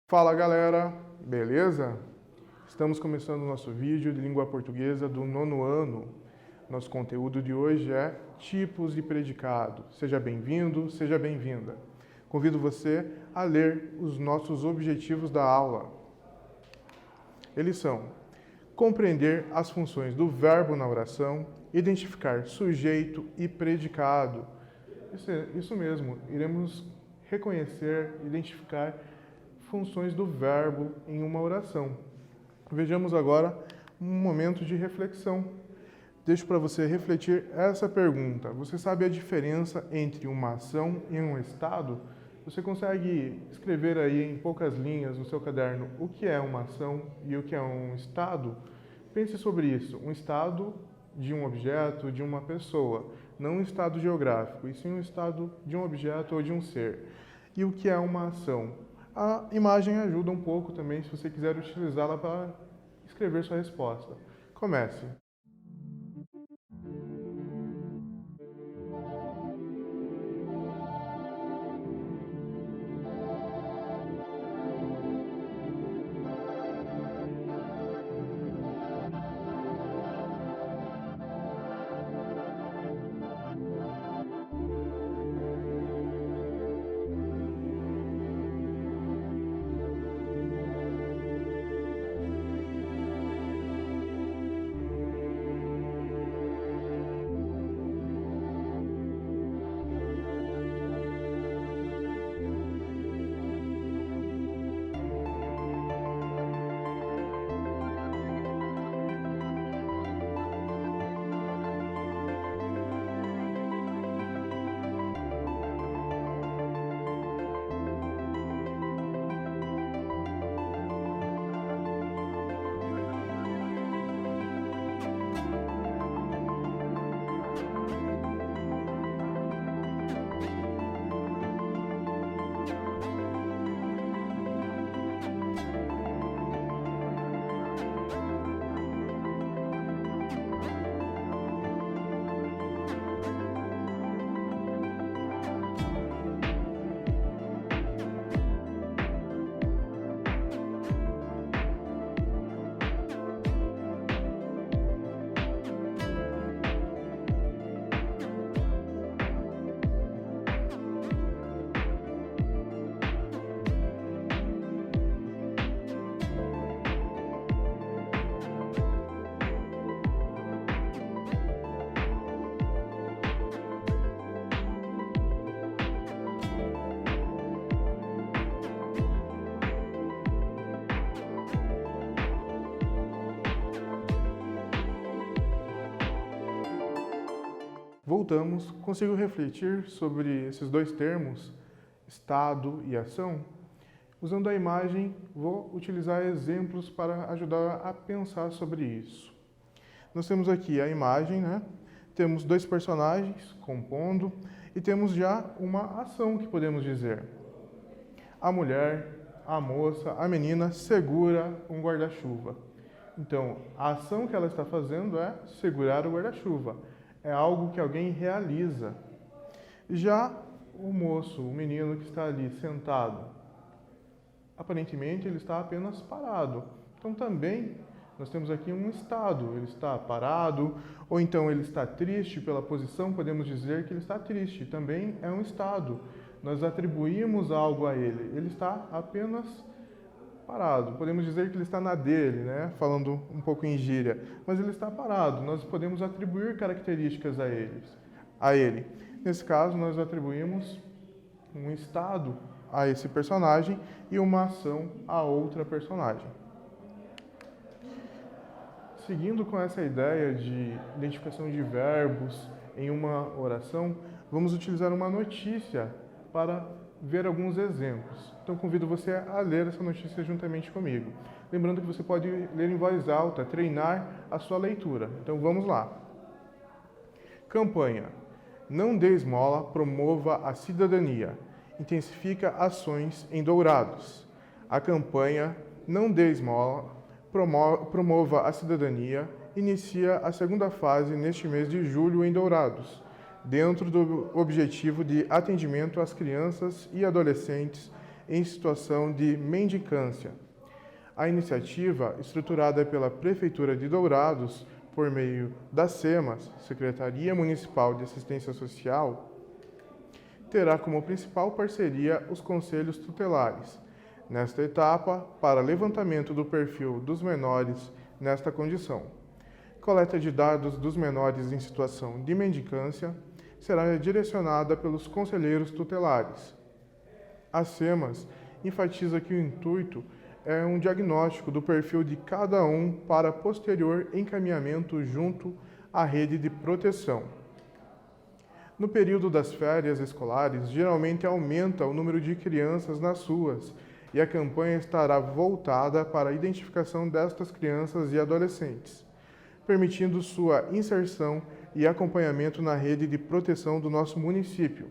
Fala galera, beleza? Estamos começando o nosso vídeo de língua portuguesa do nono ano. Nosso conteúdo de hoje é tipos de predicado. Seja bem-vindo, seja bem-vinda. Convido você a ler os nossos objetivos da aula. Eles são: compreender as funções do verbo na oração, identificar sujeito e predicado. Isso mesmo, iremos reconhecer, identificar funções do verbo em uma oração. Vejamos agora um momento de reflexão. Deixo para você refletir essa pergunta. Você sabe a diferença entre uma ação e um estado? Você consegue escrever aí em poucas linhas no seu caderno o que é uma ação e o que é um estado? Pense sobre isso. Um estado de um objeto, de uma pessoa, não um estado geográfico, e sim um estado de um objeto ou de um ser. E o que é uma ação? A imagem ajuda um pouco também, se você quiser utilizá-la para escrever sua resposta. Comece. Voltamos. Consigo refletir sobre esses dois termos, estado e ação? Usando a imagem, vou utilizar exemplos para ajudar a pensar sobre isso. Nós temos aqui a imagem, né? Temos dois personagens compondo e temos já uma ação que podemos dizer. A mulher, a moça, a menina segura um guarda-chuva. Então, a ação que ela está fazendo é segurar o guarda-chuva. É algo que alguém realiza. Já o moço, o menino que está ali sentado, aparentemente ele está apenas parado. Então também nós temos aqui um estado. Ele está parado, ou então ele está triste pela posição, podemos dizer que ele está triste. Também é um estado. Nós atribuímos algo a ele. Ele está apenas parado. Podemos dizer que ele está na dele, né? Falando um pouco em gíria. Mas ele está parado. Nós podemos atribuir características a ele. Nesse caso, nós atribuímos um estado a esse personagem e uma ação a outra personagem. Seguindo com essa ideia de identificação de verbos em uma oração, vamos utilizar uma notícia para ver alguns exemplos. Então convido você a ler essa notícia juntamente comigo. Lembrando que você pode ler em voz alta, treinar a sua leitura. Então vamos lá. Campanha: não dê esmola, promova a cidadania. Intensifica ações em Dourados. A campanha Não dê esmola, promova a cidadania inicia a segunda fase neste mês de julho em Dourados, dentro do objetivo de atendimento às crianças e adolescentes em situação de mendicância. A iniciativa, estruturada pela Prefeitura de Dourados, por meio da SEMAS, Secretaria Municipal de Assistência Social, terá como principal parceria os conselhos tutelares, nesta etapa, para levantamento do perfil dos menores nesta condição. Coleta de dados dos menores em situação de mendicância será direcionada pelos conselheiros tutelares. A SEMAS enfatiza que o intuito é um diagnóstico do perfil de cada um para posterior encaminhamento junto à rede de proteção. No período das férias escolares, geralmente aumenta o número de crianças nas ruas e a campanha estará voltada para a identificação destas crianças e adolescentes, permitindo sua inserção e acompanhamento na rede de proteção do nosso município,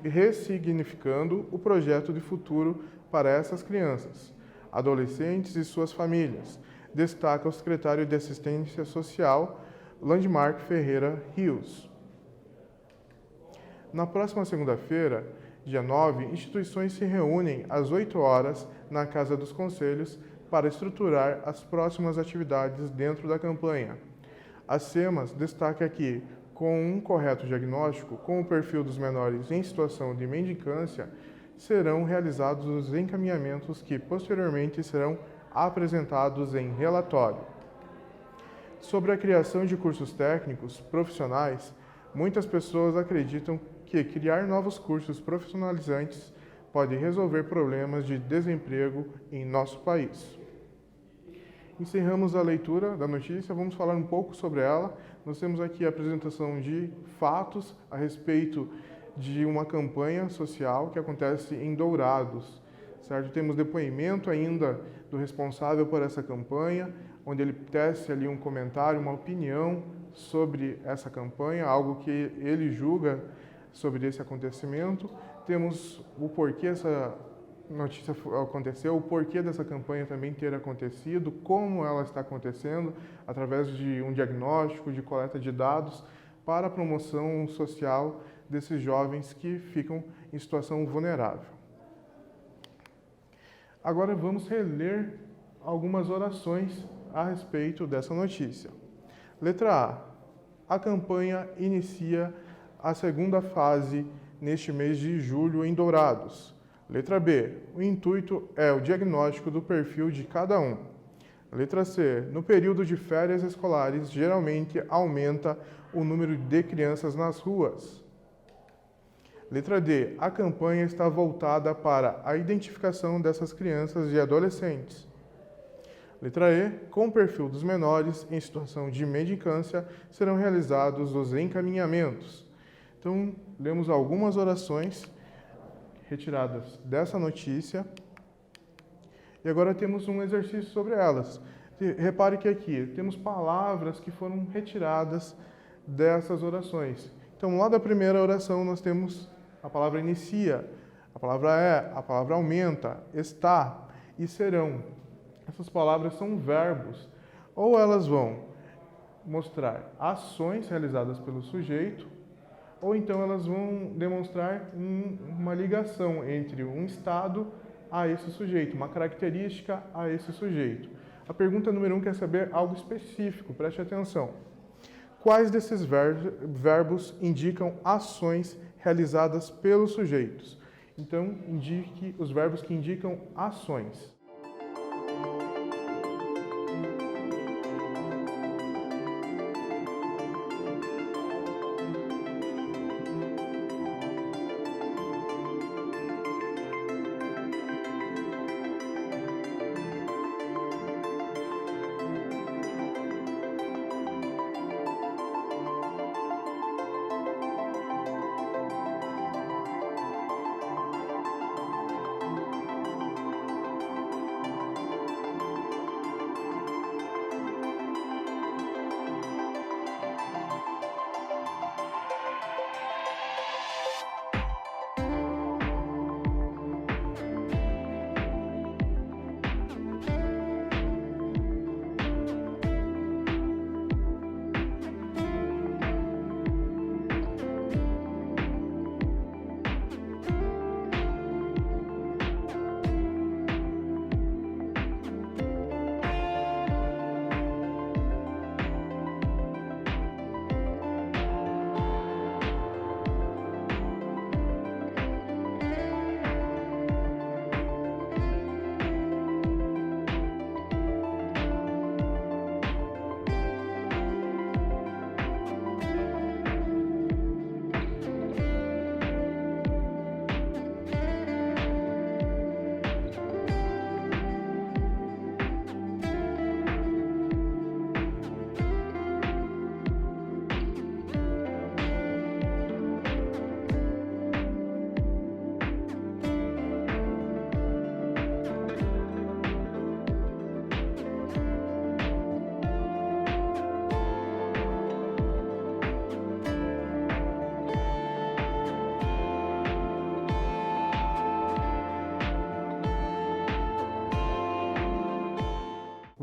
ressignificando o projeto de futuro para essas crianças, adolescentes e suas famílias, destaca o secretário de Assistência Social, Landmark Ferreira Rios. Na próxima segunda-feira, dia 9, instituições se reúnem às 8 horas na Casa dos Conselhos para estruturar as próximas atividades dentro da campanha. A SEMAS destaca que, com um correto diagnóstico com o perfil dos menores em situação de mendicância, serão realizados os encaminhamentos que posteriormente serão apresentados em relatório. Sobre a criação de cursos técnicos profissionais, muitas pessoas acreditam que criar novos cursos profissionalizantes pode resolver problemas de desemprego em nosso país. Encerramos a leitura da notícia, vamos falar um pouco sobre ela. Nós temos aqui a apresentação de fatos a respeito de uma campanha social que acontece em Dourados, certo? Temos depoimento ainda do responsável por essa campanha, onde ele tece ali um comentário, uma opinião sobre essa campanha, algo que ele julga sobre esse acontecimento. Temos o porquê essa notícia aconteceu, o porquê dessa campanha também ter acontecido, como ela está acontecendo, através de um diagnóstico, de coleta de dados para a promoção social desses jovens que ficam em situação vulnerável. Agora vamos reler algumas orações a respeito dessa notícia. Letra A. A campanha inicia a segunda fase neste mês de julho em Dourados. Letra B. O intuito é o diagnóstico do perfil de cada um. Letra C. No período de férias escolares, geralmente aumenta o número de crianças nas ruas. Letra D. A campanha está voltada para a identificação dessas crianças e adolescentes. Letra E. Com o perfil dos menores em situação de mendicância, serão realizados os encaminhamentos. Então, lemos algumas orações retiradas dessa notícia e agora temos um exercício sobre elas. Repare que aqui temos palavras que foram retiradas dessas orações. Então, lá da primeira oração nós temos a palavra inicia, a palavra é, a palavra aumenta, está e serão. Essas palavras são verbos, ou elas vão mostrar ações realizadas pelo sujeito, ou então elas vão demonstrar uma ligação entre um estado a esse sujeito, uma característica a esse sujeito. A pergunta número 1 quer saber algo específico, preste atenção. Quais desses verbos indicam ações realizadas pelos sujeitos? Então, indique os verbos que indicam ações.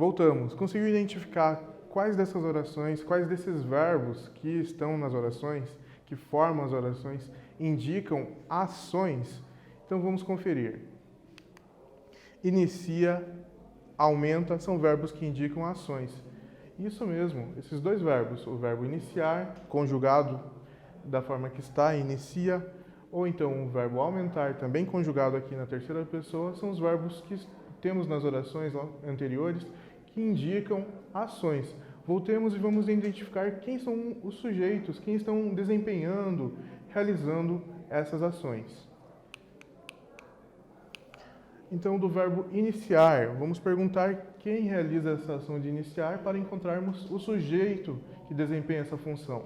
Voltamos. Conseguiu identificar quais dessas orações, quais desses verbos que estão nas orações, que formam as orações, indicam ações? Então vamos conferir. Inicia, aumenta, são verbos que indicam ações. Isso mesmo, esses dois verbos, o verbo iniciar, conjugado da forma que está, inicia, ou então o verbo aumentar, também conjugado aqui na terceira pessoa, são os verbos que temos nas orações anteriores que indicam ações. Voltemos e vamos identificar quem são os sujeitos, quem estão desempenhando, realizando essas ações. Então, do verbo iniciar, vamos perguntar quem realiza essa ação de iniciar para encontrarmos o sujeito que desempenha essa função.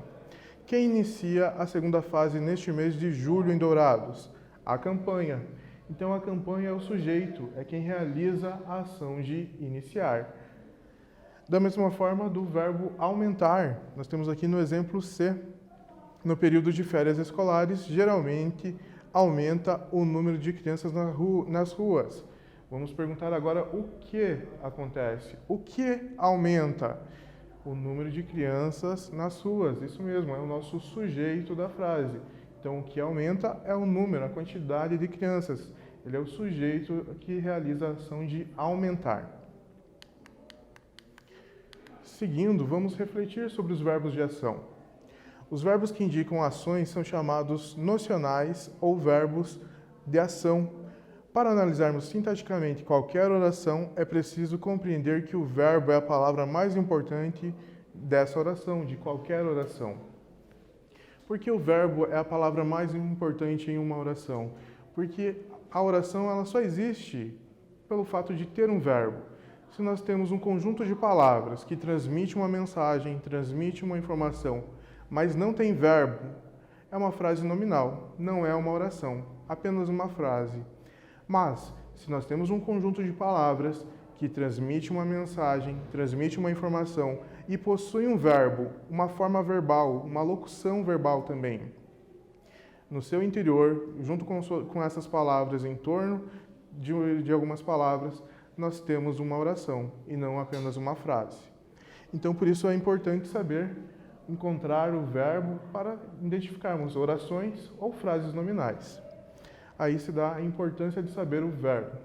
Quem inicia a segunda fase neste mês de julho em Dourados? A campanha. Então, a campanha é o sujeito, é quem realiza a ação de iniciar. Da mesma forma, do verbo aumentar, nós temos aqui no exemplo C, no período de férias escolares, geralmente aumenta o número de crianças nas ruas. Vamos perguntar agora o que acontece. O que aumenta? O número de crianças nas ruas. Isso mesmo, é o nosso sujeito da frase. Então, o que aumenta é o número, a quantidade de crianças. Ele é o sujeito que realiza a ação de aumentar. Seguindo, vamos refletir sobre os verbos de ação. Os verbos que indicam ações são chamados nocionais ou verbos de ação. Para analisarmos sintaticamente qualquer oração, é preciso compreender que o verbo é a palavra mais importante dessa oração, de qualquer oração. Por que o verbo é a palavra mais importante em uma oração? Porque a oração ela só existe pelo fato de ter um verbo. Se nós temos um conjunto de palavras que transmite uma mensagem, transmite uma informação, mas não tem verbo, é uma frase nominal, não é uma oração, apenas uma frase. Mas, se nós temos um conjunto de palavras que transmite uma mensagem, transmite uma informação e possui um verbo, uma forma verbal, uma locução verbal também, no seu interior, junto com essas palavras, em torno de algumas palavras, nós temos uma oração e não apenas uma frase. Então, por isso é importante saber encontrar o verbo para identificarmos orações ou frases nominais. Aí se dá a importância de saber o verbo.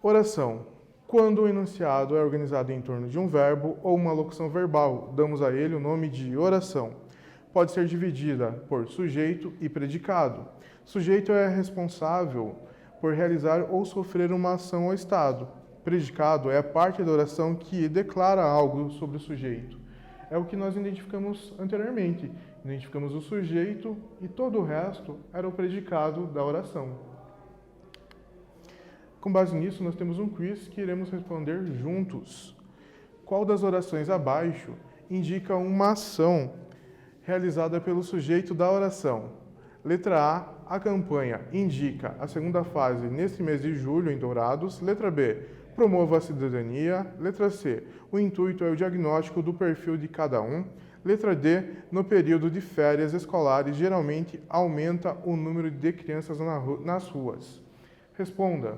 Oração. Quando o enunciado é organizado em torno de um verbo ou uma locução verbal, damos a ele o nome de oração. Pode ser dividida por sujeito e predicado. Sujeito é responsável por realizar ou sofrer uma ação ou estado. Predicado é a parte da oração que declara algo sobre o sujeito. É o que nós identificamos anteriormente. Identificamos o sujeito e todo o resto era o predicado da oração. Com base nisso, nós temos um quiz que iremos responder juntos. Qual das orações abaixo indica uma ação realizada pelo sujeito da oração? Letra A campanha indica a segunda fase neste mês de julho em Dourados. Letra B, promova a cidadania. Letra C, o intuito é o diagnóstico do perfil de cada um. Letra D, no período de férias escolares, geralmente aumenta o número de crianças nas ruas. Responda.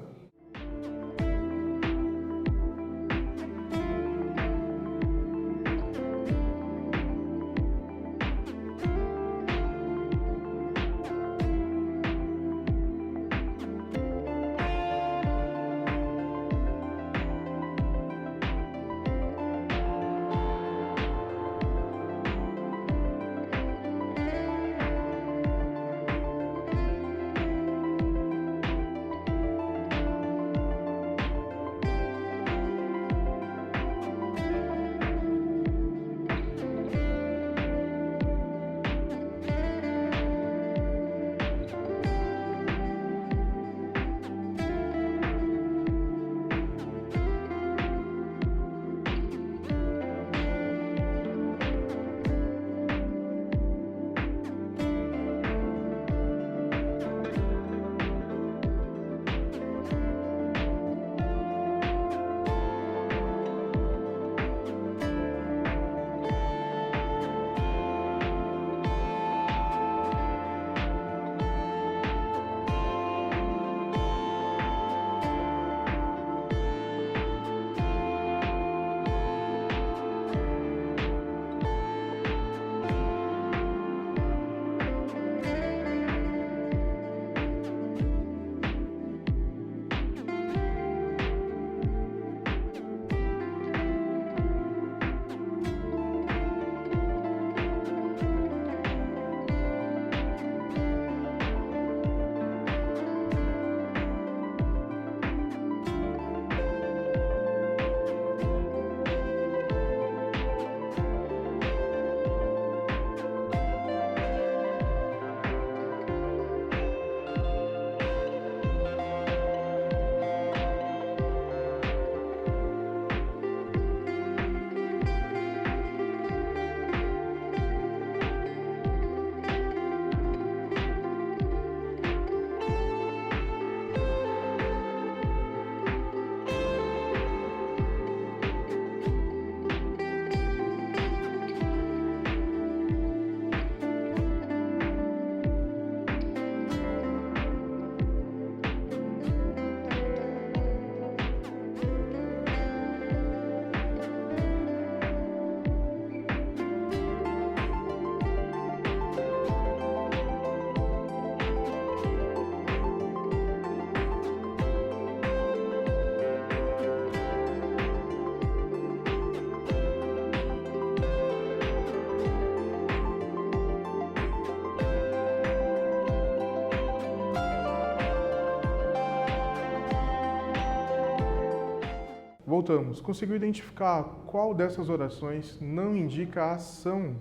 Voltamos. Conseguiu identificar qual dessas orações não indica a ação?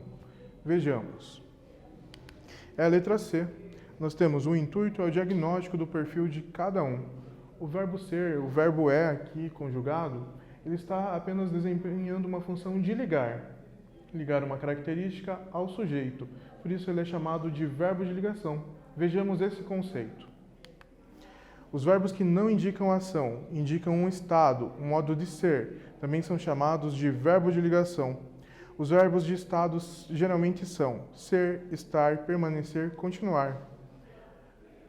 Vejamos. É a letra C. Nós temos o intuito é o diagnóstico do perfil de cada um. O verbo ser, o verbo é aqui conjugado, ele está apenas desempenhando uma função de ligar. Ligar uma característica ao sujeito. Por isso ele é chamado de verbo de ligação. Vejamos esse conceito. Os verbos que não indicam ação, indicam um estado, um modo de ser, também são chamados de verbo de ligação. Os verbos de estados geralmente são ser, estar, permanecer, continuar.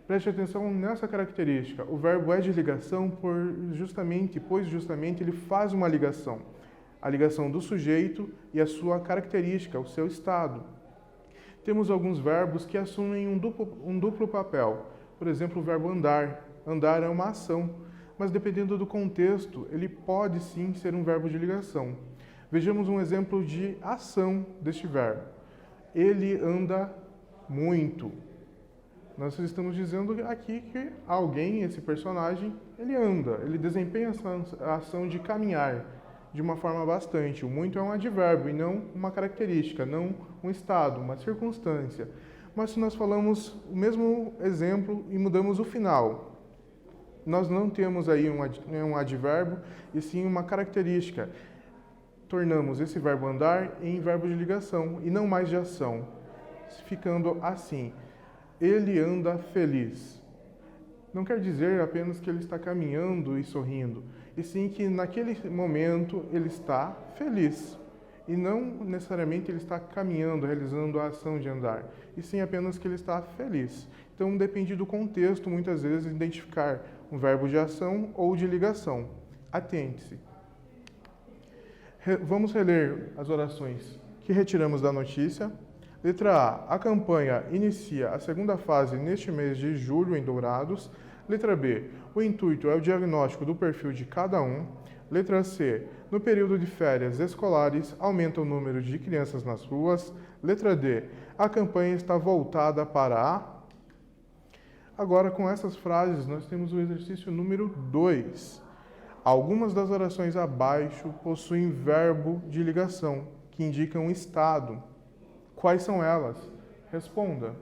Preste atenção nessa característica. O verbo é de ligação pois justamente ele faz uma ligação. A ligação do sujeito e a sua característica, o seu estado. Temos alguns verbos que assumem um duplo papel. Por exemplo, o verbo andar. Andar é uma ação, mas dependendo do contexto, ele pode sim ser um verbo de ligação. Vejamos um exemplo de ação deste verbo. Ele anda muito. Nós estamos dizendo aqui que alguém, esse personagem, ele anda, ele desempenha essa ação de caminhar de uma forma bastante. O muito é um advérbio e não uma característica, não um estado, uma circunstância. Mas se nós falamos o mesmo exemplo e mudamos o final, nós não temos aí um advérbio e sim uma característica. Tornamos esse verbo andar em verbo de ligação e não mais de ação, ficando assim. Ele anda feliz. Não quer dizer apenas que ele está caminhando e sorrindo, e sim que naquele momento ele está feliz. E não necessariamente ele está caminhando, realizando a ação de andar, e sim apenas que ele está feliz. Então depende do contexto, muitas vezes, identificar um verbo de ação ou de ligação. Atente-se. Vamos reler as orações que retiramos da notícia. Letra A. A campanha inicia a segunda fase neste mês de julho em Dourados. Letra B. O intuito é o diagnóstico do perfil de cada um. Letra C. No período de férias escolares, aumenta o número de crianças nas ruas. Letra D. A campanha está voltada para a... Agora, com essas frases, nós temos o exercício número 2. Algumas das orações abaixo possuem verbo de ligação, que indicam um estado. Quais são elas? Responda.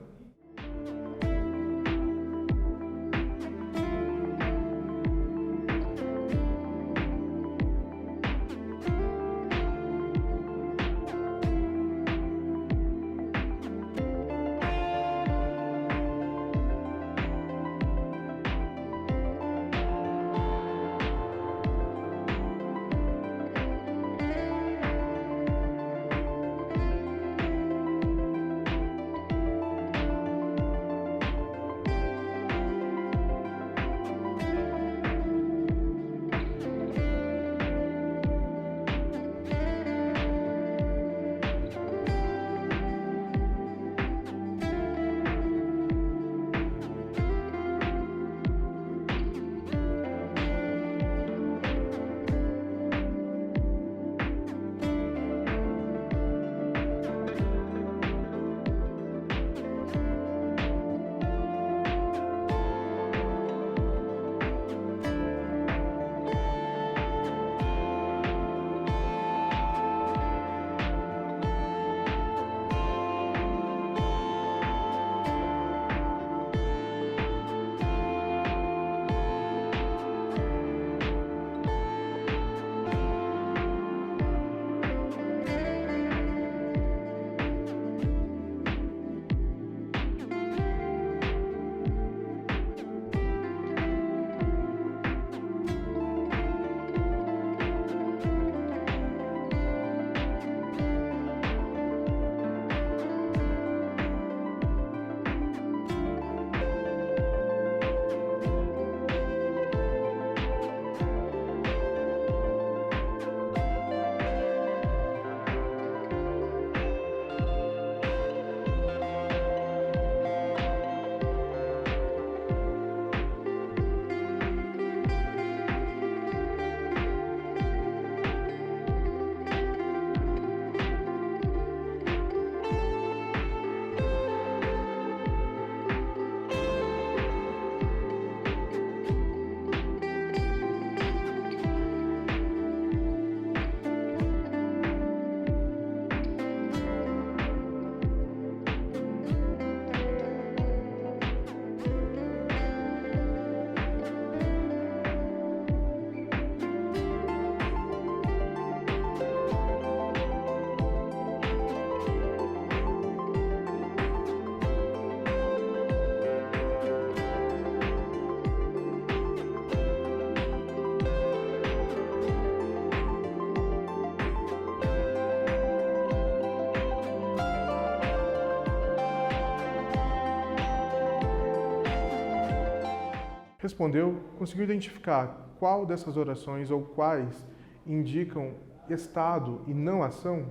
Respondeu? Conseguiu identificar qual dessas orações ou quais indicam estado e não ação?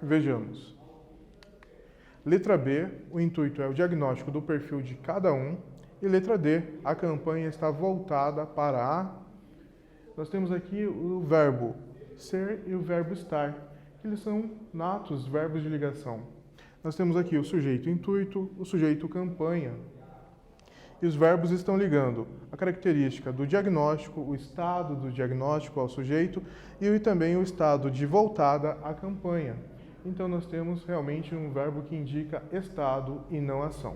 Vejamos. Letra B, o intuito é o diagnóstico do perfil de cada um. E letra D, a campanha está voltada para a... Nós temos aqui o verbo ser e o verbo estar, que eles são natos verbos de ligação. Nós temos aqui o sujeito intuito, o sujeito campanha. E os verbos estão ligando a característica do diagnóstico, o estado do diagnóstico ao sujeito e também o estado de voltada à campanha. Então, nós temos realmente um verbo que indica estado e não ação.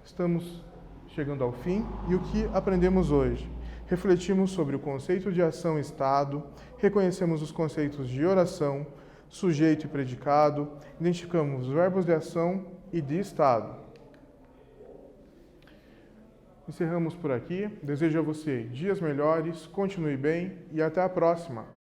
Estamos chegando ao fim e o que aprendemos hoje? Refletimos sobre o conceito de ação e estado, reconhecemos os conceitos de oração, sujeito e predicado, identificamos os verbos de ação e de estado. Encerramos por aqui. Desejo a você dias melhores, continue bem e até a próxima!